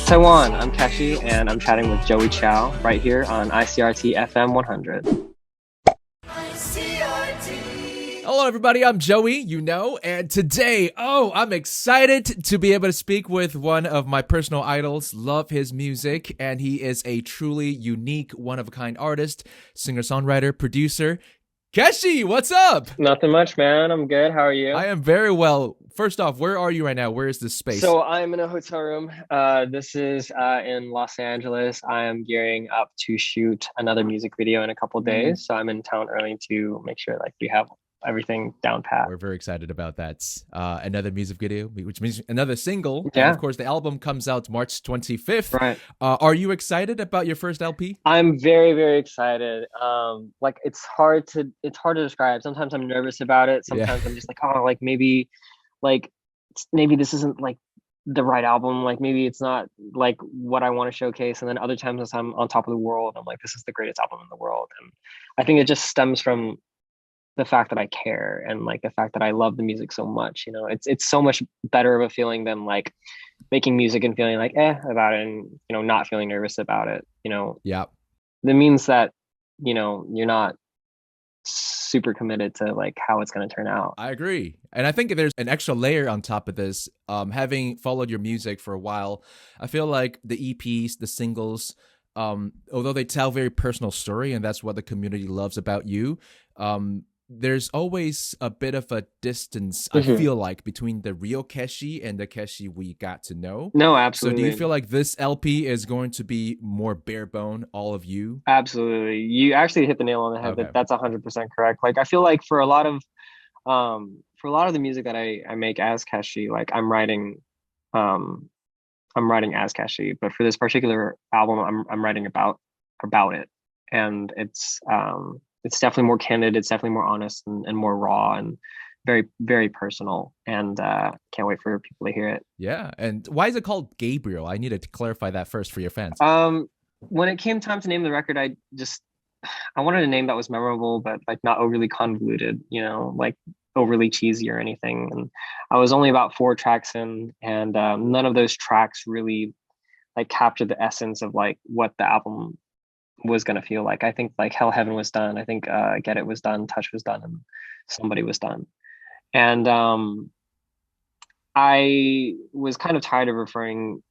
Taiwan, I'm Keshi, and I'm chatting with Joey Chow right here on ICRT FM 100. Hello, everybody. I'm Joey, and today, I'm excited to be able to speak with one of my personal idols. Love his music, and he is a truly unique, one-of-a-kind artist, singer-songwriter, producer. Keshi, what's up? Nothing much, man. I'm good. How are you? I am very well. First off, where are you right now? Where is this space? So I'm in a hotel room. This is in Los Angeles. I am gearing up to shoot another music video in a couple days. So I'm in town early to make sure we have everything down pat. We're very excited about that. Another music video, which means another single. Yeah. And of course, the album comes out March 25th. Right. Are you excited about your first LP? I'm very, very excited. It's hard to describe. Sometimes I'm nervous about it. Sometimes I'm just maybe this isn't the right album. Maybe it's not what I want to showcase. And then other times I'm on top of the world. I'm like, this is the greatest album in the world. And I think it just stems from the fact that I care and the fact that I love the music so much. It's so much better of a feeling than making music and feeling about it and not feeling nervous about it. Yeah, that means that you're not super committed to how it's going to turn out. I agree. And I think there's an extra layer on top of this. Having followed your music for a while, I feel like the EPs, the singles, although they tell a very personal story, and that's what the community loves about you, there's always a bit of a distance, I feel like, between the real Keshi and the Keshi we got to know. No, absolutely. So do you feel like this LP is going to be more bare bone, all of you? Absolutely. You actually hit the nail on the head. Okay. That's 100% correct. I feel like for a lot of the music that I make as Keshi, I'm writing as Keshi, but for this particular album, I'm writing about it. And it's definitely more candid. It's definitely more honest and more raw and very, very personal. And can't wait for people to hear it. Yeah. And why is it called Gabriel? I needed to clarify that first for your fans. When it came time to name the record, I wanted a name that was memorable, but not overly convoluted, overly cheesy or anything. And I was only about 4 tracks in, and none of those tracks really captured the essence of what the album was going to feel like. I think Hell Heaven was done. I think Get It was done. Touch was done. And Somebody was done. And I was kind of tired of referring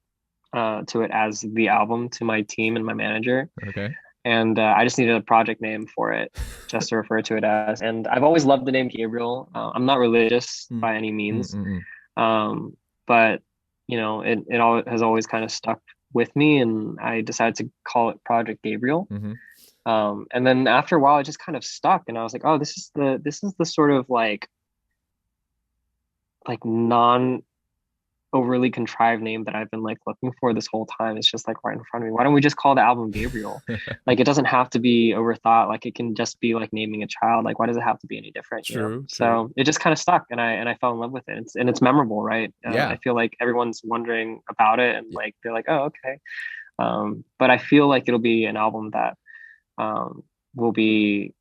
to it as the album to my team and my manager. Okay. And I just needed a project name for it just to refer to it as. And I've always loved the name Gabriel. I'm not religious by any means. But it all has always kind of stuck with me, and I decided to call it Project Gabriel. And then after a while, it just kind of stuck, and I was like, oh, this is the sort of non overly contrived name that I've been looking for this whole time. It's just right in front of me. Why don't we just call the album Gabriel? It doesn't have to be overthought. It can just be naming a child. Why does it have to be any different? True. So it just kind of stuck, and I fell in love with it. It's memorable, right? I feel like everyone's wondering about it, and they're like, oh, okay. But I feel like it'll be an album that will be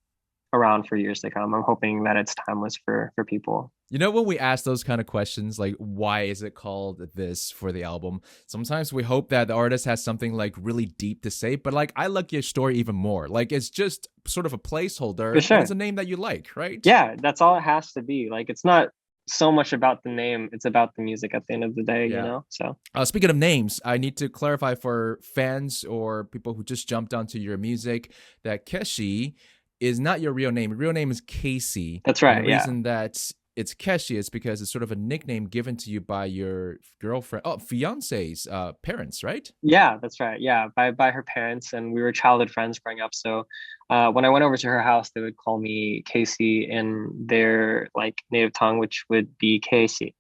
around for years to come. I'm hoping that it's timeless for people. When we ask those kind of questions, why is it called this for the album? Sometimes we hope that the artist has something really deep to say, but I like your story even more. It's just sort of a placeholder. For sure. It's a name that you like, right? Yeah, that's all it has to be. It's not so much about the name, it's about the music at the end of the day. So speaking of names, I need to clarify for fans or people who just jumped onto your music that Keshi is not your real name. Your real name is Casey. That's right. And the reason that it's Keshi is because it's sort of a nickname given to you by your fiance's parents, right? Yeah, that's right. Yeah, by her parents, and we were childhood friends growing up. So when I went over to her house, they would call me Casey in their native tongue, which would be Keshi.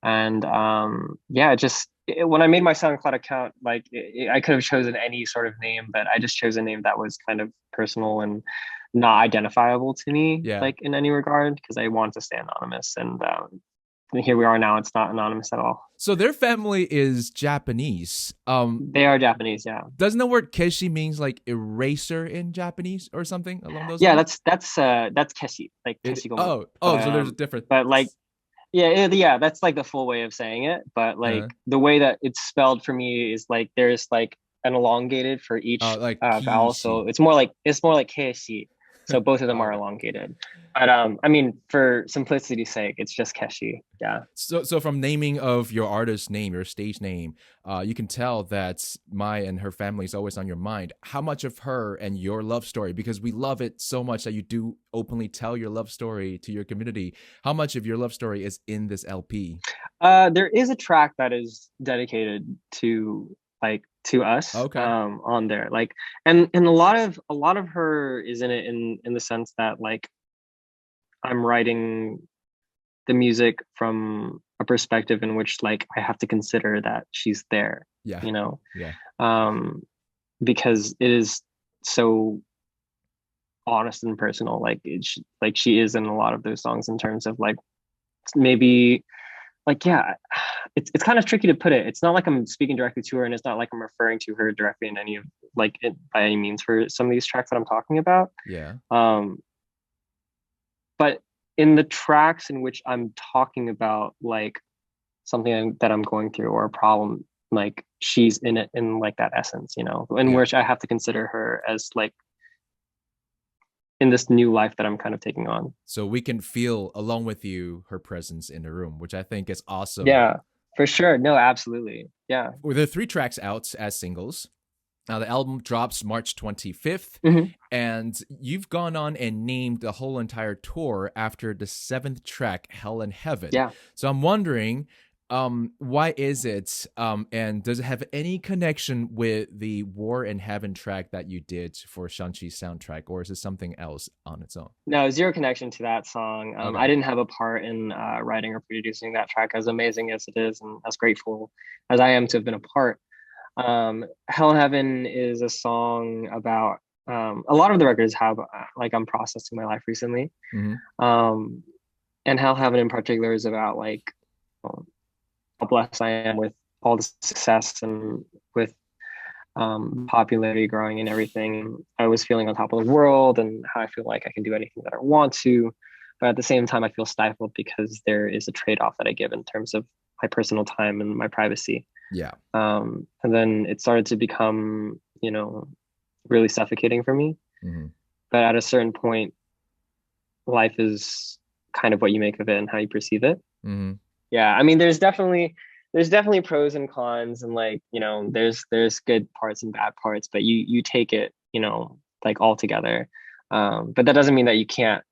And when I made my SoundCloud account, I could have chosen any sort of name, but I just chose a name that was kind of personal and not identifiable to me, in any regard, because I want to stay anonymous. And here we are now. It's not anonymous at all. So their family is Japanese. They are Japanese, yeah. Doesn't the word Keshi means eraser in Japanese or something along those lines? Yeah, that's Keshi, Keshi. So there's a difference. But Yeah, that's like the full way of saying it, but like the way that it's spelled for me is like there's like an elongated for each like vowel, so it's more like Keshi. So both of them are elongated. But I mean, for simplicity's sake, it's just Keshi. Yeah. So from naming of your artist name, your stage name, you can tell that Mai and her family is always on your mind. How much of her and your love story, because we love it so much that you do openly tell your love story to your community. How much of your love story is in this LP? There is a track that is dedicated to us, on there, like, and a lot of her is in it in the sense that like I'm writing the music from a perspective in which like I have to consider that she's there, because it is so honest and personal, like she is in a lot of those songs in terms of like maybe like, yeah, it's kind of tricky to put it. It's not like I'm speaking directly to her, and it's not like I'm referring to her directly in any of like it, by any means for some of these tracks that I'm talking about. Yeah. But in the tracks in which I'm talking about like something that I'm going through or a problem, like she's in it in like that essence, in which I have to consider her as like in this new life that I'm kind of taking on. So we can feel along with you her presence in the room, which I think is awesome. Yeah, for sure. No, absolutely. Yeah. Well, there are 3 tracks out as singles. Now the album drops March 25th, and you've gone on and named the whole entire tour after the 7th track, Hell and Heaven. Yeah. So I'm wondering, why is it, and does it have any connection with the War in Heaven track that you did for Shang-Chi's soundtrack, or is it something else on its own? No, zero connection to that song. I didn't have a part in writing or producing that track, as amazing as it is and as grateful as I am to have been a part. Hell and Heaven is a song about a lot of the records have like I'm processing my life recently. And Hell and Heaven in particular is about like how blessed I am with all the success and with popularity growing and everything. I was feeling on top of the world and how I feel like I can do anything that I want to, but at the same time I feel stifled because there is a trade-off that I give in terms of my personal time and my privacy. Yeah. And then it started to become, really suffocating for me. But at a certain point, life is kind of what you make of it and how you perceive it. Yeah. I mean, there's definitely pros and cons, and like, there's good parts and bad parts, but you take it, like all together. But that doesn't mean that you can't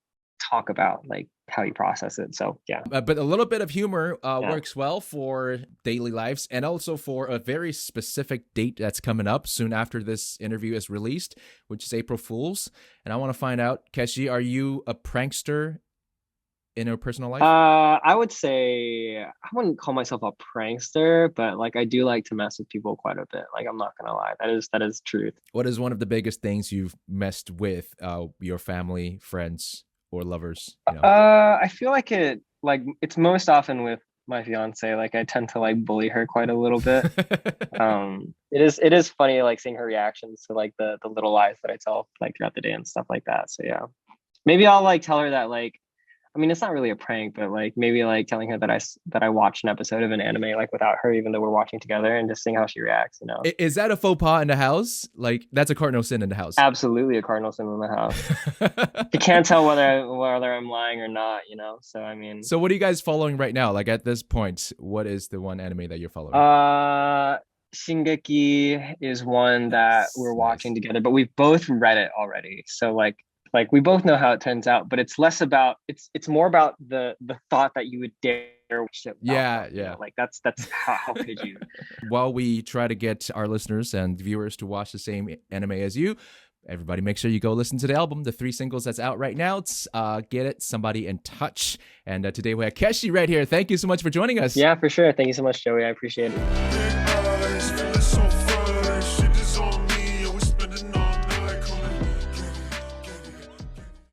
talk about like how you process it. So yeah, but a little bit of humor works well for daily lives, and also for a very specific date that's coming up soon after this interview is released, which is April Fool's. And I want to find out, Keshi, are you a prankster in your personal life? I would say I wouldn't call myself a prankster, but like I do like to mess with people quite a bit. Like I'm not gonna lie, that is truth. What is one of the biggest things you've messed with your family, friends, or lovers? I feel like it's most often with my fiance. Like I tend to like bully her quite a little bit. It is funny like seeing her reactions to like the little lies that I tell like throughout the day and stuff like that. So yeah, maybe I'll like tell her that like, I mean, it's not really a prank, but like maybe like telling her that I watched an episode of an anime like without her, even though we're watching together, and just seeing how she reacts. Is that a faux pas in the house? Like that's a cardinal sin in the house. Absolutely a cardinal sin in the house. You can't tell whether I'm lying or not. So I mean. So what are you guys following right now? Like at this point, what is the one anime that you're following? Shingeki is one that we're watching together, but we've both read it already. So like we both know how it turns out, but it's less about it's more about the thought that you would dare watch it. Yeah. Like that's how could you? While we try to get our listeners and viewers to watch the same anime as you, everybody make sure you go listen to the album, the 3 singles that's out right now. It's Get It, Somebody in Touch. And today we have Keshi right here. Thank you so much for joining us. Yeah, for sure. Thank you so much, Joey. I appreciate it.